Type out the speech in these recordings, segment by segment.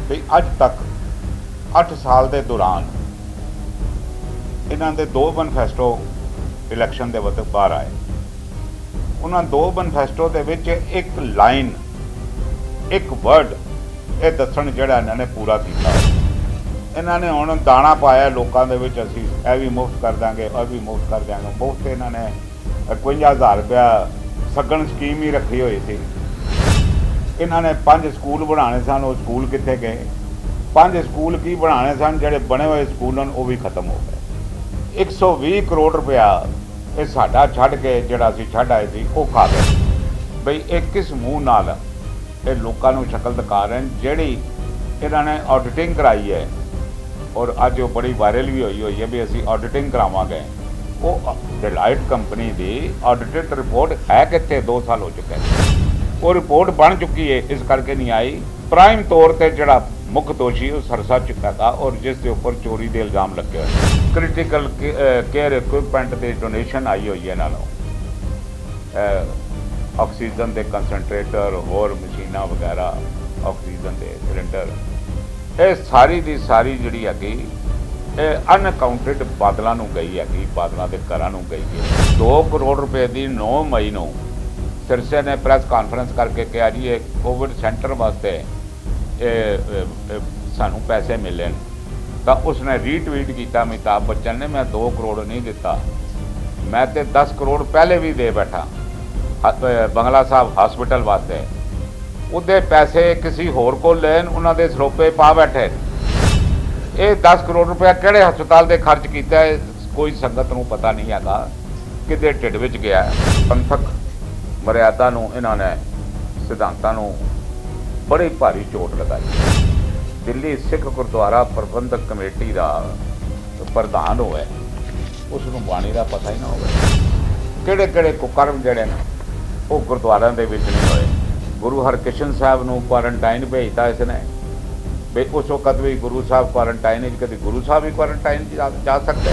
भी अज तक 8 साल के दौरान इन्हों के 2 मैनीफेस्टो इलैक्शन के वक्त बाहर आए। उन्होंने 2 मैनीफेस्टो के विच एक लाइन एक वर्ड ये दसन जोड़ा इन्होंने पूरा किया। इन्होंने हुण दाना पाया लोगों के असी यह भी मुफ्त कर देंगे और भी मुफ्त कर देंगे। मुफ्त इन्होंने 51,000 रुपया सगन स्कीम ही रखी हुई थी। इन्होंने 5 स्कूल बनाने सन, वो स्कूल कितने गए? 5 स्कूल की बनाने सन, जोड़े बने हुए स्कूल वो भी खत्म हो गए। 120 करोड़ रुपया ये साडा छड्ड के जिहड़ा असीं छड्ड आए थे वो खा गए। बई ये किस मूँह नाल ये लोगों को शक्ल दिखा रहे हैं जिहड़ी इन्होंने ऑडिटिंग कराई है और अज वो बड़ी वायरल भी हुई है भी असीं ऑडिटिंग करावांगे। वो डिलाइट कंपनी की ऑडिटेड रिपोर्ट है कितने? 2 साल हो चुके हैं। वो रिपोर्ट बन चुकी है, इस करके नहीं आई। प्राइम तौर पर जोड़ा मुख्य दोषी वो सरसा चुका था और जिसके उपर चोरी के इल्जाम लगे हुए। क्रिटिकल केयर इक्विपमेंट की डोनेशन आई हुई है इन्हों, ऑक्सीजन के कंसनट्रेटर होर मशीना वगैरह, ऑक्सीजन के सिलेंडर, ये सारी की सारी जी हैगी अनअकाउंटिड बादलों को गई हैगी, बादलों के घर गई है। 2 करोड़ रुपए की 9 मई को सिरसे ने प्रेस कॉन्फ्रेंस करके कहा जी ये कोविड सेंटर वास्ते सानू पैसे मिले, तो उसने रीट्वीट किया अमिताभ बच्चन ने, मैं 2 करोड़ नहीं दिता, मैं तो 10 करोड़ पहले भी दे बैठा बंगला साहब हॉस्पिटल वास्ते। उहदे पैसे किसी होर को लेन उन्होंने सरोपे पा बैठे। ये 10 करोड़ रुपया किहड़े हस्पताल से खर्च किया है कोई संगत को पता नहीं है, किते ढिड विच गया। पंथक मर्यादा इन्होंने सिद्धांतों बड़ी भारी चोट लगाई। दिल्ली सिख गुरुद्वारा प्रबंधक कमेटी का प्रधान होए उसनूं बाणी का पता ही ना हो। किहड़े किहड़े कुकर्म जिहड़े ने वो गुरुद्वारों के विच नहीं होए। गुरु हरकृष्ण साहब को क्वारंटाइन भेजता इसने भी, उस वक्त भी गुरु साहब क्वारंटाइन, कभी गुरु साहब भी क्वारंटाइन जा सकते।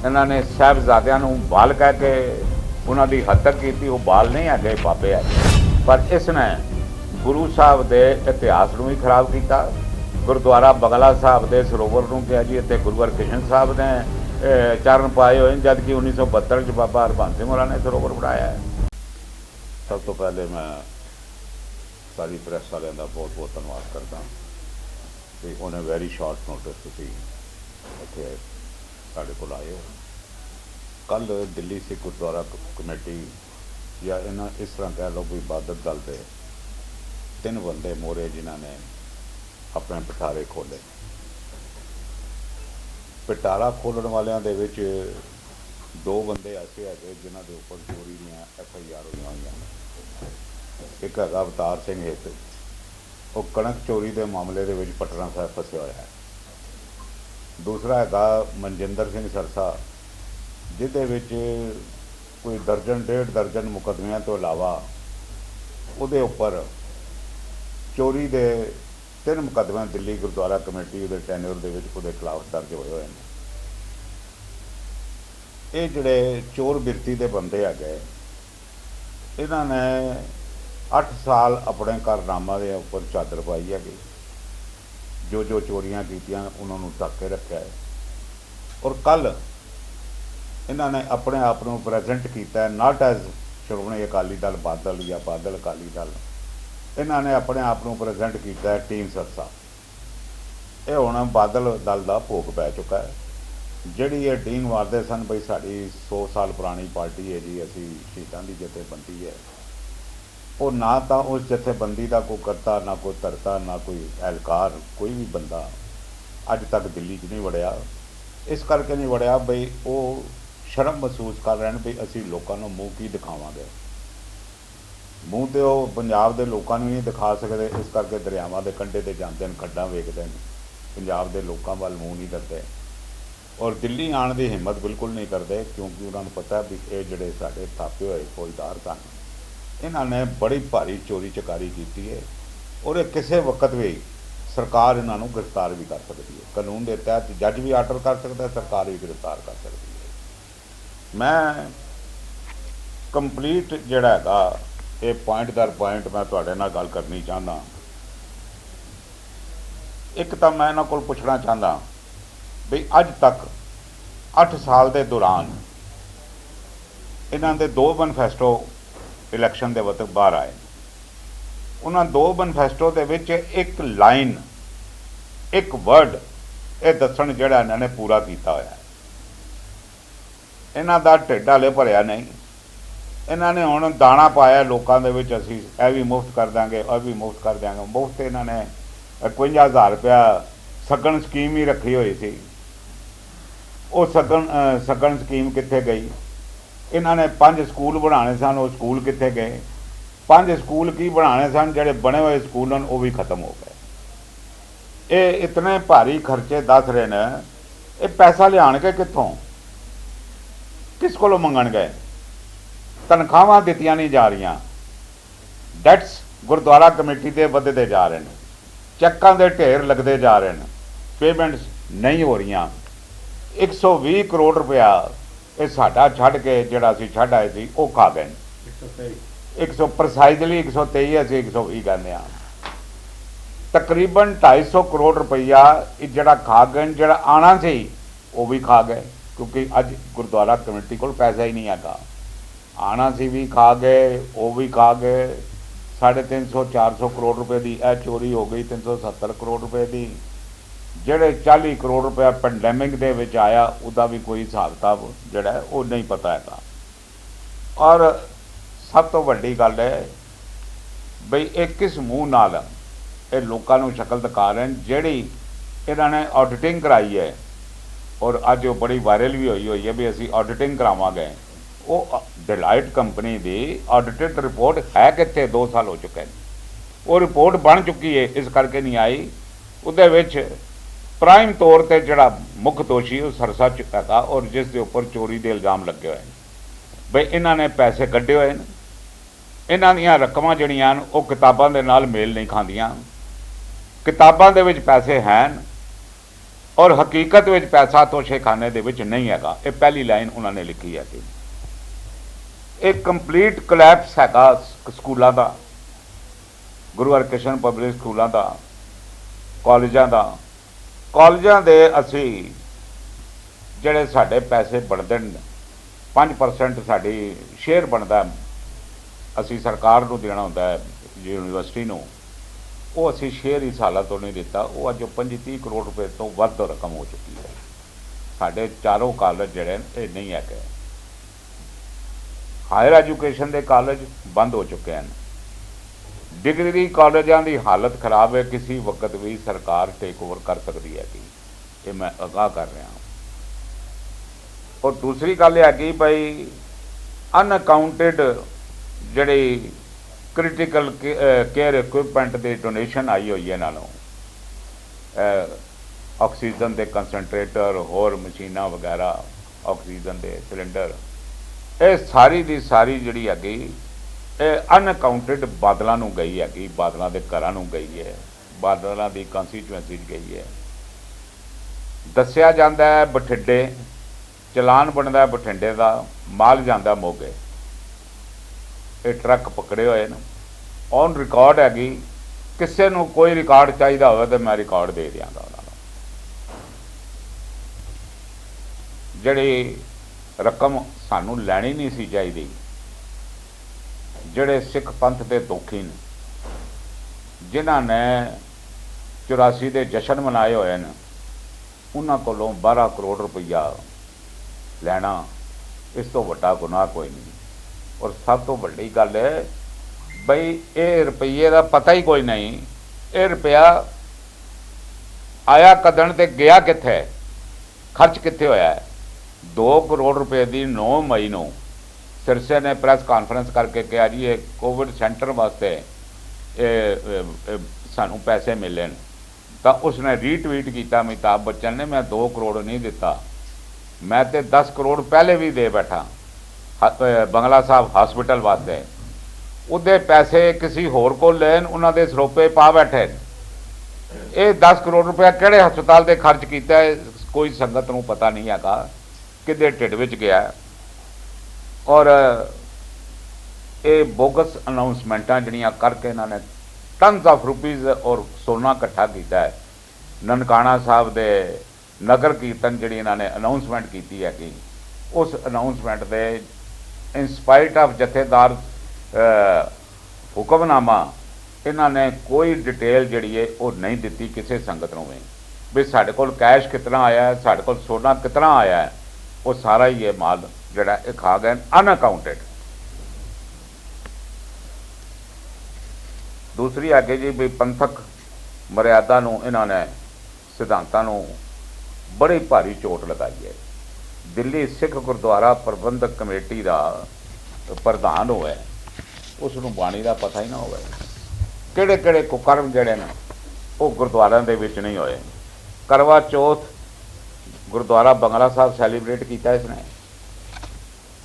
इन्होंने साहबजादियां बाल कह के उन्होंने हत्या की, वो बाल नहीं है गए बाबे है। पर इसने गुरु साहब के इतिहास को भी खराब किया। गुरुद्वारा बंगला साहब के सरोवर को कहा जी इतने गुरु हरकृष्ण साहब ने चरण पाए हुए, जबकि 1972 बाबा हरबंस सिंह होरां ने सरोवर बनाया है। सब तो पहले मैं सारी प्रेस वालों का बहुत बहुत धन्यवाद करता कि उन्हें वैरी शॉर्ट नोटिस तुसीं इत्थे साडे कोल आए हो। कल दिल्ली सिख गुरुद्वारा कमेटी या इन्हां इस तरह कह लो कोई इबादत दल के 3 बंदे मोहरे जिन्होंने अपने पिटारे खोले। पिटारा खोलण वालियां दे विच 2 बंदे ऐसे है जिन्हों के उपर चोरी दी FIR हुई हैं। एक है अवतार सिंह हित, वो कणक चोरी के मामले के पटना साहब फसिया होया है। दूसरा है मनजिंदर सिंह सरसा, जिहदे विच कोई दर्जन 1.5 दर्जन मुकदमियां तो इलावा उहदे उपर चोरी के 3 मुकदमे दिल्ली गुरुद्वारा कमेटी के टैन्योर के उहदे खिलाफ दर्ज होए हुए हैं। ये जिहड़े चोर बिरती के बंदे है गए, इन्होंने 8 साल अपने कारनामा के उपर चादर पाई है, जो चोरियां कीतियां उन्होंने ढक के रखा है। और कल इन्होंने अपने आप को प्रेजेंट किया नॉट एज श्रोमणी अकाली दल बादल या बादल अकाली दल, इन्होंने अपने आप को प्रेजेंट किया टीम सरसा। ये हुण बादल दल का भोग पै चुका है। जिहड़ी ये टीम मारते सन बई साड़ी 100 साल पुरानी पार्टी है जी, असी शहीदां दी जथेबंदी है, वो ना तो उस जथेबंदी का कोई करता ना कोई धरता ना कोई एहलकार, कोई भी बंदा अज तक दिल्ली च नहीं वड़िया। इस करके नहीं वड़िया बई वो शर्म महसूस कर रहे हैं भी असी लोगों को मूँह की दिखावांगे। मूँह तो वो पंजाब के लोगों को नहीं दिखा सकते, इस करके दरियावां के कंढे ते जाते हैं, खड्डां वेखते हैं, पंजाब के लोगों वाल मूँह नहीं करते। और दिल्ली आने की हिम्मत बिल्कुल नहीं करते, क्योंकि उन्होंने पता भी ये जोड़े साढ़े थापे हुए फौजदार सन, इन्होंने बड़ी भारी चोरी चकारी की है। और किसी वक्त भी सरकार इन्हों गिरफ्तार भी कर सकती है। कानून के तहत जज भी आर्डर कर सकता है, सरकार भी गिरफ्तार कर सकती है। मैं कंप्लीट जोड़ा है ये पॉइंट दर पॉइंट मैं तुहाडे नाल गल करनी चाहना एक तो मैं इन्हों को पुछना चाहता भी अज तक 8 साल के दौरान इन्हों के 2 मैनीफेस्टो इलैक्शन के वक्त बाहर आए। उन्होंने 2 मैनीफेस्टो के विच एक लाइन एक वर्ड ये दसन जोड़ा इन्होंने पूरा किया होया। इन्हों का ढिड हाले भरिया नहीं। इन्होंने हुण दाना पाया लोगों के विच, असीं यह भी मुफ्त कर देंगे और भी मुफ्त कर देंगे। मुफ्त इन्होंने 51,000 रुपया सगन स्कीम ही रखी हुई सी। वो सगन स्कीम कित्थे गई? इन्होंने 5 स्कूल बनाने सन, वो स्कूल कित्थे गए? 5 स्कूल की बनाने सन, जिहड़े बने हुए स्कूल हैं वो भी खत्म हो गए। ये इतने भारी खर्चे दस रहे हैं। ये पैसा लियाणगे कित्थों? किस कोलों मंगण गए? तनख्वाहां दित्तियां नहीं जा रही। डैट्स गुरुद्वारा कमेटी के वधदे जा रहे हैं, चैकों के ढेर लगते जा रहे हैं, पेमेंट्स नहीं हो रही। 120 करोड़ रुपया ये साडा छड्ड के जिहड़ा असीं छड्ड आए सी वो खा गए। 100 प्रिसाइजली 123 असीं 120 कहते हैं। तकरीबन 250 करोड़ रुपया जिहड़ा खा गए, जिहड़ा आना सी वो भी खा गए, क्योंकि अज गुरुद्वारा कमेटी को पैसा ही नहीं है। आना सी भी खा गए, वो भी खा गए। 350-400 करोड़ रुपए की यह चोरी हो गई। 370 करोड़ रुपए की जेड़े 40 करोड़ रुपया पेंडेमिक दे विच आया, उसका भी कोई हिसाब किताब जोड़ा है वो नहीं पता है। और सब तो वड्डी गल है बई ये किस मूँह नाल ये लोगों को शक्ल दिखा रहे हैं, जिहड़ी इन्होंने ऑडिटिंग कराई है और अज वो बड़ी वायरल भी हुई है भी असीं ऑडिटिंग करावांगे। वो डिलाइट कंपनी की ऑडिटेड रिपोर्ट है कित्थे? 2 साल हो चुके हैं। वो रिपोर्ट बन चुकी है, इस करके नहीं आई। उहदे विच प्राइम तौर पर जिहड़ा मुख दोषी वो सरसा हैगा और जिस दे उपर चोरी के इल्जाम लगे हुए हैं बई इन्होंने पैसे कढ़े हुए हैं। इन्हां दीयां रकमां जिहड़ियां वो किताबां दे नाल मेल नहीं खांदियां। किताबां दे विच पैसे हैं और हकीकत विच पैसा तोशेखाने दे विच नहीं हैगा। ये पहली लाइन उन्होंने लिखी है कि एक कंप्लीट कोलैप्स हैगा स्कूलों का, गुरु हरकृष्ण पब्लिक स्कूलों का, कॉलेजों का। कॉलेजों के असी जिहड़े साडे पैसे बनते 5% साडी शेयर बनता, असी सरकार को देना होंदा है यूनिवर्सिटी को, वो असी शेयर इस हालत तो नहीं दिता। वो अज 25-30 करोड़ रुपए तो वध रकम हो चुकी है। साडे 4 कॉलेज जिहड़े ये नहीं है। हायर एजुकेशन के कॉलेज बंद हो चुके हैं। डिग्री कॉलेजों की हालत खराब है, किसी वक्त भी सरकार टेक ओवर कर सकती है कि ये मैं आगाह कर रहा हूँ। और दूसरी गल है कि भाई अनअकाउंटेड जिहड़ी क्रिटिकल केयर इक्विपमेंट की डोनेशन आई हुई है, नालों ऑक्सीजन के कंसनट्रेटर होर मशीनां वगैरह, ऑक्सीजन के सिलेंडर, ये सारी की सारी जिहड़ी हैगी अनअकाउंटेड बादलों नूं गई हैगी, बादलों के घरां नूं गई है, बादलों की कंस्टीट्यूएंसी गई है। दस्सिया जाता है बठिंडे चलान बनता है, बठिंडे का माल जाता मोगे। ये ट्रक पकड़े हुए हैं, ऑन रिकॉर्ड हैगी। किसी को कोई रिकॉर्ड चाहिए हो तो मैं रिकॉर्ड दे दियांगा उन्होंने। जिहड़ी रकम सानू लैनी नहीं सी चाहिए, जिहड़े सिख पंथ के दोखी ने जिन्हां ने 84 के जश्न मनाए हुए हैं, उन्हां कोलों 12 करोड़ रुपया लैना इस तो वड्डा गुनाह कोई नहीं। और सब तो वड्डी गल है बई ये रुपये का पता ही कोई नहीं, ये रुपया आया कदन ते गया कित्थे, खर्च कित्थे होया है। 2 करोड़ रुपए की 9 मई को सिरसे ने प्रेस कॉन्फ्रेंस करके कहा जी ये कोविड सेंटर वास्ते सानू पैसे मिले, तो उसने रीट्वीट किया अमिताभ बच्चन ने, मैं 2 करोड़ नहीं दिता, मैं तो 10 करोड़ पहले भी दे बैठा बंगला साहब हॉस्पिटल वास्ते। उहदे पैसे किसी होर को लैन उन्होंने सरोपे पा बैठे। ये 10 करोड़ रुपया किहड़े हस्पताल से खर्च किया है, कोई संगत नूं पता नहीं हैगा किदे ढिड विच गया। और ये बोगस अनाउंसमेंटां जिहड़ियां करके इन्होंने टन्स ऑफ रुपीज़ और सोना इकट्ठा किया है। ਨਨਕਾਣਾ ਸਾਹਿਬ ਦੇ ਨਗਰ ਕੀਰਤਨ ਜਿਹੜੀ ਇਹਨਾਂ ਨੇ ਅਨਾਉਂਸਮੈਂਟ ਕੀਤੀ ਹੈ ਕਿ ਉਸ ਅਨਾਉਂਸਮੈਂਟ ਦੇ ਇਨਸਪਾਈਟ ਆਫ ਜਥੇਦਾਰ ਹੁਕਮਨਾਮਾ ਇਹਨਾਂ ਨੇ ਕੋਈ ਡਿਟੇਲ ਜਿਹੜੀ ਹੈ ਉਹ ਨਹੀਂ ਦਿੱਤੀ ਕਿਸੇ ਸੰਗਤ ਨੂੰ ਵੀ ਸਾਡੇ ਕੋਲ ਕੈਸ਼ ਕਿਤਨਾ ਆਇਆ ਹੈ, ਸਾਡੇ ਕੋਲ ਸੋਨਾ ਕਿਤਨਾ ਆਇਆ ਹੈ। ਉਹ ਸਾਰਾ ਹੀ ਇਹ ਮਾਲ ਜਿਹੜਾ ਇਹ ਖਾ ਗਏ ਅਨਅਕਾਊਂਟਡ। ਦੂਸਰੀ ਅੱਗੇ ਜੀ ਵੀ ਪੰਥਕ ਮਰਿਆਦਾ ਨੂੰ ਇਹਨਾਂ ਨੇ ਸਿਧਾਂਤਾਂ ਨੂੰ ਬੜੀ ਭਾਰੀ ਚੋਟ ਲਗਾਈ ਹੈ। ਦਿੱਲੀ ਸਿੱਖ ਗੁਰਦੁਆਰਾ ਪ੍ਰਬੰਧਕ ਕਮੇਟੀ ਦਾ ਪ੍ਰਧਾਨ ਹੋਇਆ, ਉਸ ਨੂੰ ਬਾਣੀ ਦਾ ਪਤਾ ਹੀ ਨਾ ਹੋਵੇ। ਕਿਹੜੇ ਕਿਹੜੇ ਕੁਕਰਮ ਜਿਹੜੇ ਨੇ ਉਹ ਗੁਰਦੁਆਰਿਆਂ ਦੇ ਵਿੱਚ ਨਹੀਂ ਹੋਏ। ਕਰਵਾ ਚੌਥ ਗੁਰਦੁਆਰਾ ਬੰਗਲਾ ਸਾਹਿਬ ਸੈਲੀਬ੍ਰੇਟ ਕੀਤਾ ਇਸਨੇ,